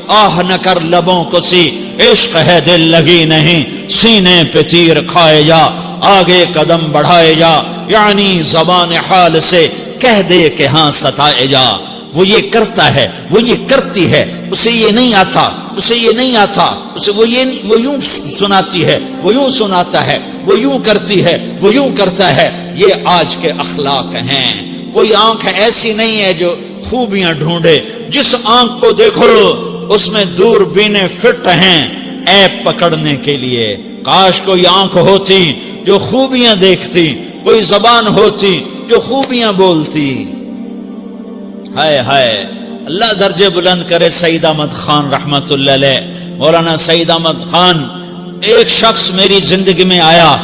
آہ نہ کر لبوں کو سی، عشق ہے دل لگی نہیں، سینے پہ تیر کھائے جا، آگے قدم بڑھائے جا، یعنی زبان حال سے کہہ دے کہ ہاں ستائے جا۔ وہ یہ کرتا ہے، وہ یہ کرتی ہے، اسے یہ نہیں آتا، اسے یہ نہیں آتا، اسے وہ یوں سناتی ہے، وہ یوں سناتا ہے، وہ یوں کرتی ہے، وہ یوں کرتا ہے۔ یہ آج کے اخلاق ہیں۔ کوئی آنکھ ایسی نہیں ہے جو خوبیاں ڈھونڈے، جس آنکھ کو دیکھو اس میں دوربینیں فٹ ہیں عیب پکڑنے کے لیے۔ کاش کوئی آنکھ ہوتی جو خوبیاں دیکھتی، کوئی زبان ہوتی جو خوبیاں بولتی۔ ہائے ہائے، اللہ درجے بلند کرے سعید احمد خان رحمت اللہ علیہ۔ مولانا سعید احمد خان، ایک شخص میری زندگی میں آیا،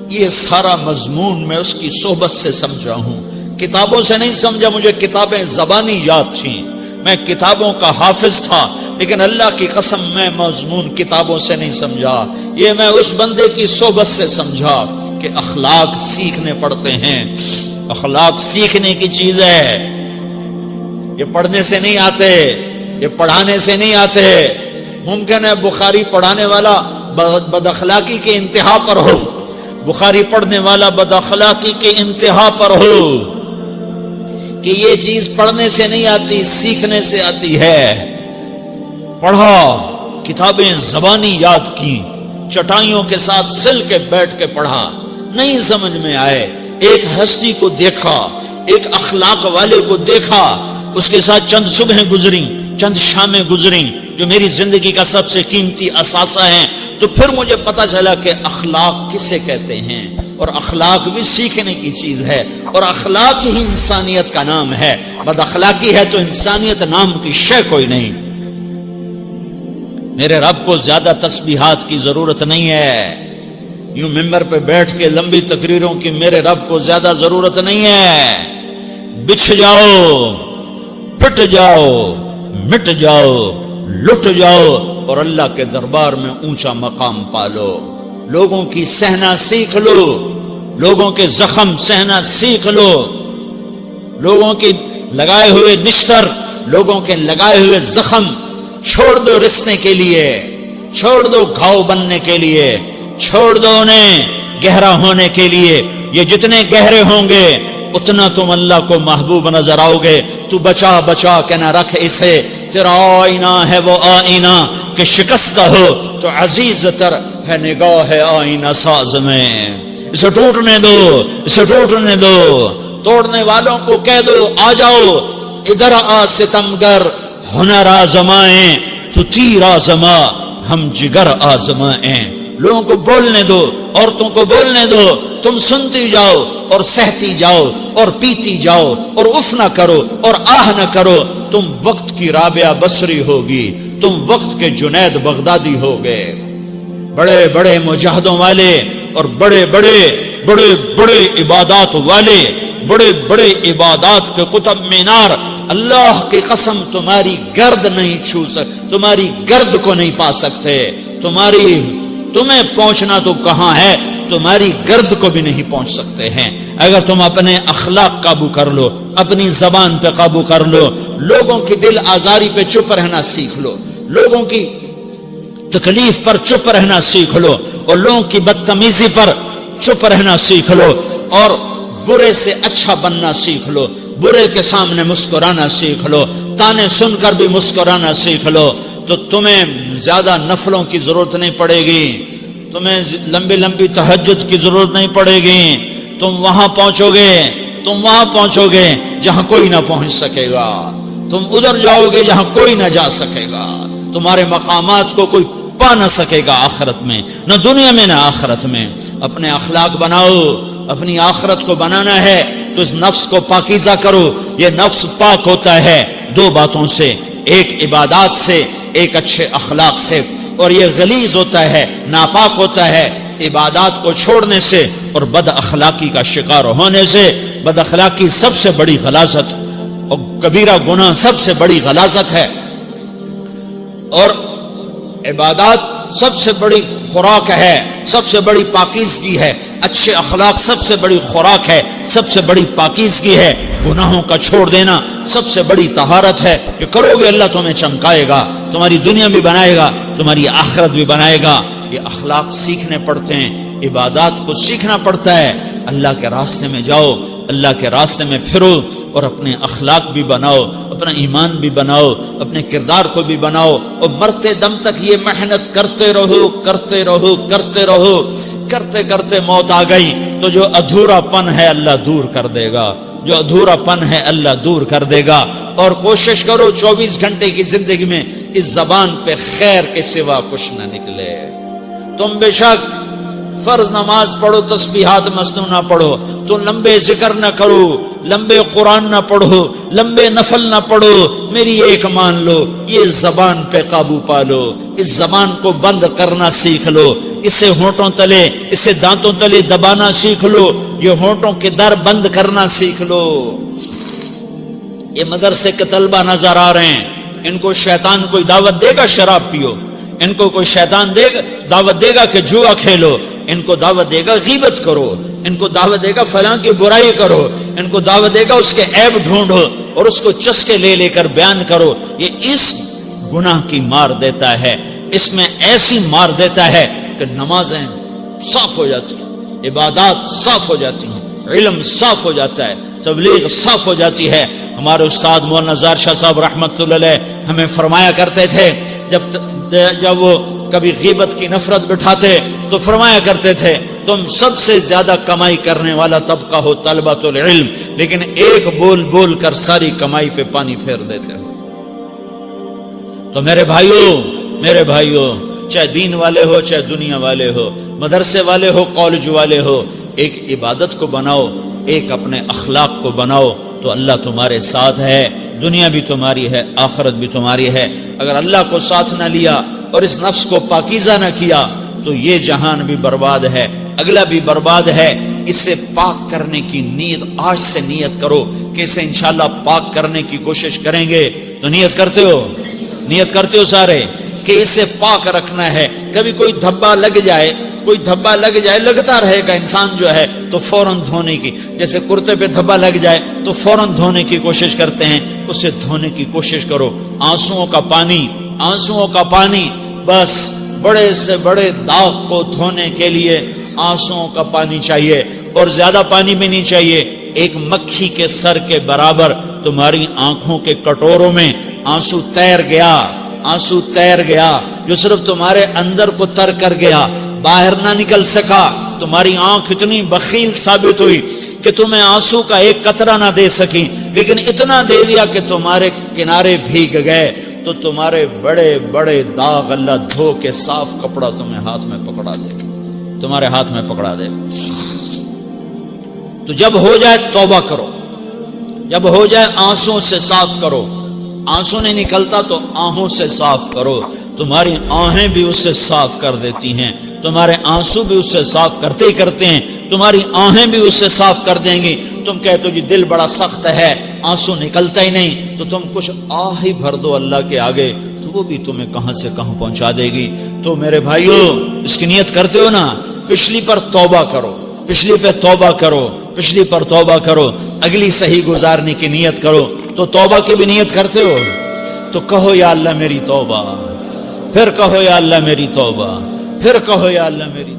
یہ سارا مضمون میں اس کی صحبت سے سمجھا ہوں، کتابوں سے نہیں سمجھا۔ مجھے کتابیں زبانی یاد تھیں، میں کتابوں کا حافظ تھا، لیکن اللہ کی قسم میں مضمون کتابوں سے نہیں سمجھا، یہ میں اس بندے کی صحبت سے سمجھا کہ اخلاق سیکھنے پڑتے ہیں۔ اخلاق سیکھنے کی چیز ہے، یہ پڑھنے سے نہیں آتے، یہ پڑھانے سے نہیں آتے۔ ممکن ہے بخاری پڑھانے والا بد اخلاقی کے انتہا پر ہو، بخاری پڑھنے والا بد اخلاقی کے انتہا پر ہو، کہ یہ چیز پڑھنے سے نہیں آتی، سیکھنے سے آتی ہے۔ پڑھا، کتابیں زبانی یاد کی، چٹائیوں کے ساتھ سل کے بیٹھ کے پڑھا، نہیں سمجھ میں آئے، ایک ہستی کو دیکھا، ایک اخلاق والے کو دیکھا، اس کے ساتھ چند صبحیں گزریں، چند شامیں گزریں جو میری زندگی کا سب سے قیمتی اثاثہ ہیں، تو پھر مجھے پتا چلا کہ اخلاق کسے کہتے ہیں، اور اخلاق بھی سیکھنے کی چیز ہے، اور اخلاق ہی انسانیت کا نام ہے۔ بد اخلاقی ہے تو انسانیت نام کی شے کوئی نہیں۔ میرے رب کو زیادہ تسبیحات کی ضرورت نہیں ہے، یوں ممبر پہ بیٹھ کے لمبی تقریروں کی میرے رب کو زیادہ ضرورت نہیں ہے۔ بچھ جاؤ، پٹ جاؤ، مٹ جاؤ، لٹ جاؤ، اور اللہ کے دربار میں اونچا مقام پالو۔ لوگوں کی سہنا سیکھ لو، لوگوں کے زخم سہنا سیکھ لو، لوگوں کی لگائے ہوئے نشتر، لوگوں کے لگائے ہوئے زخم چھوڑ دو رسنے کے لیے، چھوڑ دو گھاؤ بننے کے لیے، چھوڑ دو انہیں گہرا ہونے کے لیے۔ یہ جتنے گہرے ہوں گے اتنا تم اللہ کو محبوب نظر آؤ گے۔ تو بچا بچا کے نہ رکھ اسے، تیرا آئینہ ہے وہ آئینہ کہ شکستہ ہو تو عزیز تر ہے نگاہ آئینہ ساز میں۔ اسے ٹوٹنے دو، اسے ٹوٹنے دو، توڑنے والوں کو کہہ دو آ جاؤ ادھر آ ستمگر، ہنر آزمائیں تو تیر آزما، ہم جگر آزمائیں۔ لوگوں کو بولنے دو، عورتوں کو بولنے دو، تم سنتی جاؤ اور سہتی جاؤ اور پیتی جاؤ اور اف نہ کرو اور آہ نہ کرو۔ تم وقت کی رابعہ بصری ہوگی، تم وقت کے جنید بغدادی ہوگے۔ بڑے بڑے مجاہدوں والے اور بڑے بڑے بڑے بڑے عبادات والے، بڑے بڑے عبادات کے قطب مینار، اللہ کی قسم تمہاری گرد نہیں چھو سکتے، تمہاری گرد کو نہیں پا سکتے۔ تمہیں پہنچنا تو کہاں ہے، تمہاری گرد کو بھی نہیں پہنچ سکتے ہیں۔ اگر تم اپنے اخلاق قابو کر لو، اپنی زبان پہ قابو کر لو، لوگوں کی دل آزاری پہ چپ رہنا سیکھ لو، لوگوں کی تکلیف پر چپ رہنا سیکھ لو، اور لوگوں کی بدتمیزی پر چپ رہنا سیکھ لو، اور برے سے اچھا بننا سیکھ لو، برے کے سامنے مسکرانا سیکھ لو، تانے سن کر بھی مسکرانا سیکھ لو، تو تمہیں زیادہ نفلوں کی ضرورت نہیں پڑے گی، تمہیں لمبی لمبی تہجد کی ضرورت نہیں پڑے گی۔ تم وہاں پہنچو گے جہاں کوئی نہ پہنچ سکے گا، تم ادھر جاؤ گے جہاں کوئی نہ جا سکے گا، تمہارے مقامات کو کوئی پا نہ سکے گا آخرت میں، نہ دنیا میں نہ آخرت میں۔ اپنے اخلاق بناؤ، اپنی آخرت کو بنانا ہے تو اس نفس کو پاکیزہ کرو۔ یہ نفس پاک ہوتا ہے دو باتوں سے، ایک عبادات سے، ایک اچھے اخلاق سے، اور یہ غلیظ ہوتا ہے، ناپاک ہوتا ہے عبادات کو چھوڑنے سے اور بد اخلاقی کا شکار ہونے سے۔ بد اخلاقی سب سے بڑی غلاظت اور کبیرہ گناہ سب سے بڑی غلاظت ہے، اور عبادات سب سے بڑی خوراک ہے، سب سے بڑی پاکیزگی ہے، اچھے اخلاق سب سے بڑی خوراک ہے، سب سے بڑی پاکیزگی ہے، گناہوں کا چھوڑ دینا سب سے بڑی طہارت ہے۔ یہ کرو گے اللہ تمہیں چمکائے گا، تمہاری دنیا بھی بنائے گا، تمہاری آخرت بھی بنائے گا۔ یہ اخلاق سیکھنے پڑتے ہیں، عبادات کو سیکھنا پڑتا ہے۔ اللہ کے راستے میں جاؤ، اللہ کے راستے میں پھرو، اور اپنے اخلاق بھی بناؤ، اپنا ایمان بھی بناؤ، اپنے کردار کو بھی بناؤ، اور مرتے دم تک یہ محنت کرتے رہو کرتے رہو کرتے رہو۔ کرتے کرتے موت آ گئی تو جو ادھورا پن ہے اللہ دور کر دے گا، جو ادھورا پن ہے اللہ دور کر دے گا۔ اور کوشش کرو 24 گھنٹے کی زندگی میں اس زبان پہ خیر کے سوا کچھ نہ نکلے۔ تم بے شک فرض نماز پڑھو، تسبیحات مسنون نہ پڑھو، تو لمبے ذکر نہ کرو، لمبے قرآن نہ پڑھو، لمبے نفل نہ پڑھو، میری ایک مان لو، یہ زبان پہ قابو پالو، اس زبان کو بند کرنا سیکھ لو، اسے ہونٹوں تلے، اسے دانتوں تلے دبانا سیکھ لو، یہ ہونٹوں کے در بند کرنا سیکھ لو۔ یہ مدرسے کے طلبہ نظر آ رہے ہیں، ان کو شیطان کوئی دعوت دے گا شراب پیو، ان کو کوئی شیطان دعوت دے گا کہ جوا کھیلو، ان کو دعوت دے گا غیبت کرو، ان کو دعوت دے گا فلاں کی برائی کرو، ان کو دعوت دے گا اس کے عیب ڈھونڈو اور اس کو چسکے لے لے کر بیان کرو۔ یہ اس گناہ کی مار دیتا ہے، اس میں ایسی مار دیتا ہے کہ نمازیں صاف ہو جاتی ہیں، عبادات صاف ہو جاتی ہیں، علم صاف ہو جاتا ہے، تبلیغ صاف ہو جاتی ہے۔ ہمارے استاد مولانا زار شاہ صاحب رحمۃ اللہ علیہ ہمیں فرمایا کرتے تھے، جب وہ کبھی غیبت کی نفرت بٹھاتے تو فرمایا کرتے تھے تم سب سے زیادہ کمائی کرنے والا طبقہ ہو طلبۃ العلم، لیکن ایک بول بول کر ساری کمائی پہ پانی پھیر دیتے ہو۔ تو میرے بھائیوں چاہے دین والے ہو چاہے دنیا والے ہو، مدرسے والے ہو کالج والے ہو، ایک عبادت کو بناؤ، ایک اپنے اخلاق کو بناؤ، تو اللہ تمہارے ساتھ ہے، دنیا بھی تمہاری ہے، آخرت بھی تمہاری ہے۔ اگر اللہ کو ساتھ نہ لیا اور اس نفس کو پاکیزہ نہ کیا تو یہ جہان بھی برباد ہے، اگلا بھی برباد ہے۔ اسے پاک کرنے کی نیت آج سے نیت کرو کہ اسے انشاءاللہ پاک کرنے کی کوشش کریں گے۔ تو نیت کرتے ہو سارے کہ اسے پاک رکھنا ہے۔ کبھی کوئی دھبا لگ جائے لگتا رہے گا انسان جو ہے تو فوراً دھونے کی، جیسے کرتے پہ دھبا لگ جائے تو فوراً دھونے کی کوشش کرتے ہیں، اسے دھونے کی کوشش کرو۔ آنسوؤں کا پانی بس بڑے سے بڑے داغ کو دھونے کے لیے آنسوؤں کا پانی چاہیے، اور زیادہ پانی بھی نہیں چاہیے۔ ایک مکھی کے سر کے برابر تمہاری آنکھوں کے کٹوروں میں آنسو تیر گیا جو صرف تمہارے اندر کو تر کر گیا، باہر نہ نکل سکا۔ تمہاری آنکھ اتنی بخیل ثابت ہوئی کہ تمہیں آنسو کا ایک قطرہ نہ دے سکی، لیکن اتنا دے دیا کہ تمہارے کنارے بھیگ گئے۔ تو تمہارے بڑے بڑے داغ اللہ دھو کے صاف کپڑا تمہیں ہاتھ میں پکڑا دے گا، تمہارے ہاتھ میں پکڑا دے گا۔ تو جب ہو جائے توبہ کرو، جب ہو جائے آنسوں سے صاف کرو، آنسو نہیں نکلتا تو آہوں سے صاف کرو، تمہاری آہیں بھی اسے صاف کر دیتی ہیں، تمہارے آنسو بھی اسے صاف کرتے ہی کرتے ہیں، تمہاری آہیں بھی اسے صاف کر دیں گی۔ تم کہتے ہو جی دل بڑا سخت ہے، آنسو نکلتا ہی نہیں، تو تم کچھ آہ ہی بھر دو اللہ کے آگے، تو وہ بھی تمہیں کہاں سے کہاں پہنچا دے گی۔ تو میرے بھائیوں اس کی نیت کرتے ہو نا، پچھلی پر توبہ کرو، پچھلی پہ توبہ کرو، پچھلی پر توبہ کرو، اگلی صحیح گزارنے کی نیت کرو۔ تو توبہ کی بھی نیت کرتے ہو تو کہو یا اللہ میری توبہ، پھر کہو یا اللہ میری توبہ، پھر کہو یا اللہ میری